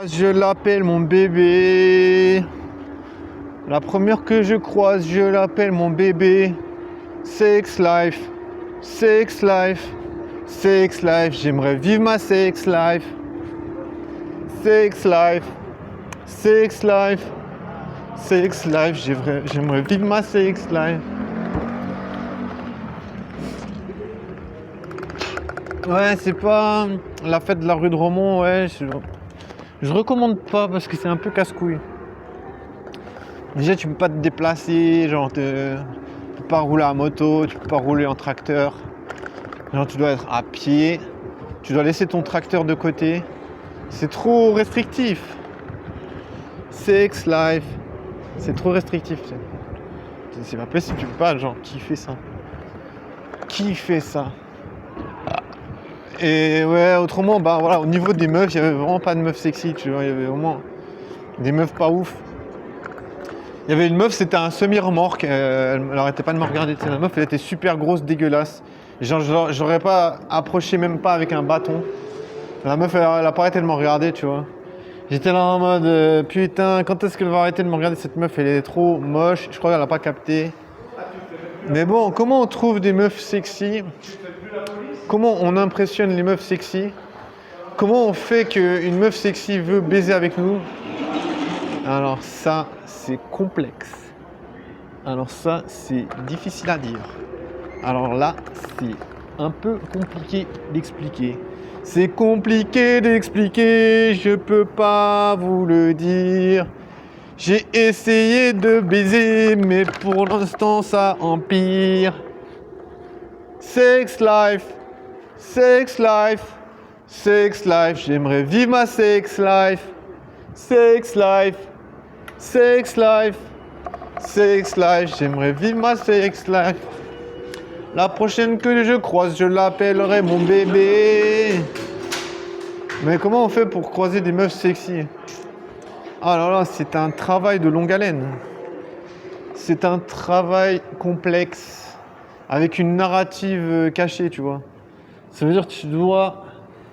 Je l'appelle mon bébé. La première que je croise, je l'appelle mon bébé. Sex life, sex life, sex life. J'aimerais vivre ma sex life. Sex life, sex life, sex life. J'aimerais vivre ma sex life. Ouais, c'est pas la fête de la rue de Romont, ouais. Je recommande pas parce que c'est un peu casse-couille. Déjà, tu peux pas te déplacer, genre, tu peux pas rouler à moto, tu peux pas rouler en tracteur. Genre, tu dois être à pied, tu dois laisser ton tracteur de côté. C'est trop restrictif. Sex life, c'est trop restrictif. C'est pas possible, tu peux pas, genre, qui fait ça? Qui fait ça? Et ouais, autrement, bah voilà, au niveau des meufs, il y avait vraiment pas de meufs sexy, tu vois, il y avait vraiment des meufs pas ouf. Il y avait une meuf, c'était un semi-remorque, elle arrêtait pas de me regarder, la meuf, elle était super grosse, dégueulasse. Genre, j'aurais pas approché même pas avec un bâton. La meuf, elle a pas arrêté de me regarder, tu vois. J'étais là en mode, putain, quand est-ce qu'elle va arrêter de me regarder, cette meuf, elle est trop moche, je crois qu'elle a pas capté. Mais bon, comment on trouve des meufs sexy? Comment on impressionne les meufs sexy? Comment on fait qu'une meuf sexy veut baiser avec nous? Alors ça, c'est complexe. Alors ça, c'est difficile à dire. Alors là, c'est un peu compliqué d'expliquer. C'est compliqué d'expliquer, je peux pas vous le dire. J'ai essayé de baiser, mais pour l'instant, ça empire. Sex life, sex life, sex life, j'aimerais vivre ma sex life. Sex life, sex life, sex life, j'aimerais vivre ma sex life. La prochaine que je croise, je l'appellerai mon bébé. Mais comment on fait pour croiser des meufs sexy? Ah là là, c'est un travail de longue haleine. C'est un travail complexe, avec une narrative cachée, tu vois. Ça veut dire que tu dois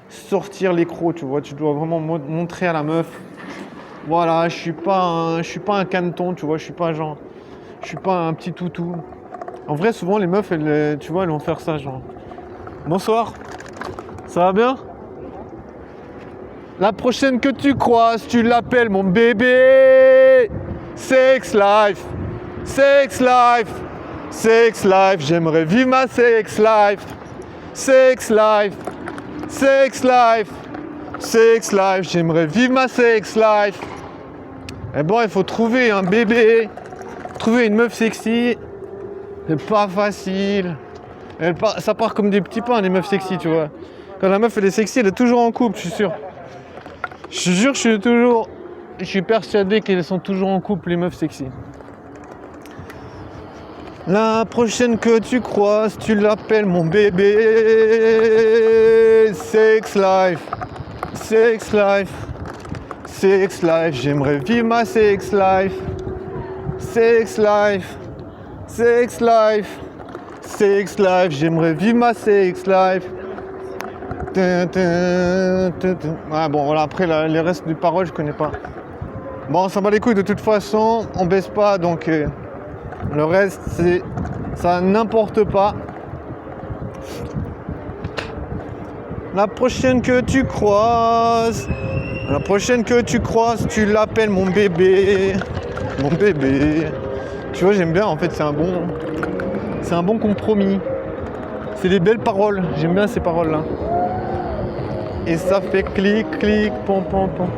sortir les crocs, tu vois. Tu dois vraiment montrer à la meuf. Voilà, je suis pas un caneton, tu vois. Je suis pas un petit toutou. En vrai, souvent les meufs, tu vois, elles vont faire ça, genre. Bonsoir, ça va bien? La prochaine que tu croises, tu l'appelles mon bébé. Sex life, sex life, sex life. J'aimerais vivre ma sex life. Sex life, sex life, sex life. J'aimerais vivre ma sex life. Et bon, il faut trouver un bébé, trouver une meuf sexy. C'est pas facile. Ça part comme des petits pains, les meufs sexy, tu vois. Quand la meuf elle est sexy, elle est toujours en couple, je suis sûr. Je te jure, je suis persuadé qu'elles sont toujours en couple, les meufs sexy. La prochaine que tu croises, tu l'appelles mon bébé. Sex life, sex life, sex life. J'aimerais vivre ma sex life. Sex life, sex life, sex life. J'aimerais vivre ma sex life. Ouais, bon, voilà, après, les restes du paroles, je connais pas. Bon, ça bat les couilles, de toute façon, on baisse pas, donc le reste, ça n'importe pas. La prochaine que tu croises, tu l'appelles mon bébé. Mon bébé. Tu vois, j'aime bien, en fait, c'est un bon compromis. C'est des belles paroles, j'aime bien ces paroles-là. Et ça fait clic, clic, pom, pom, pom.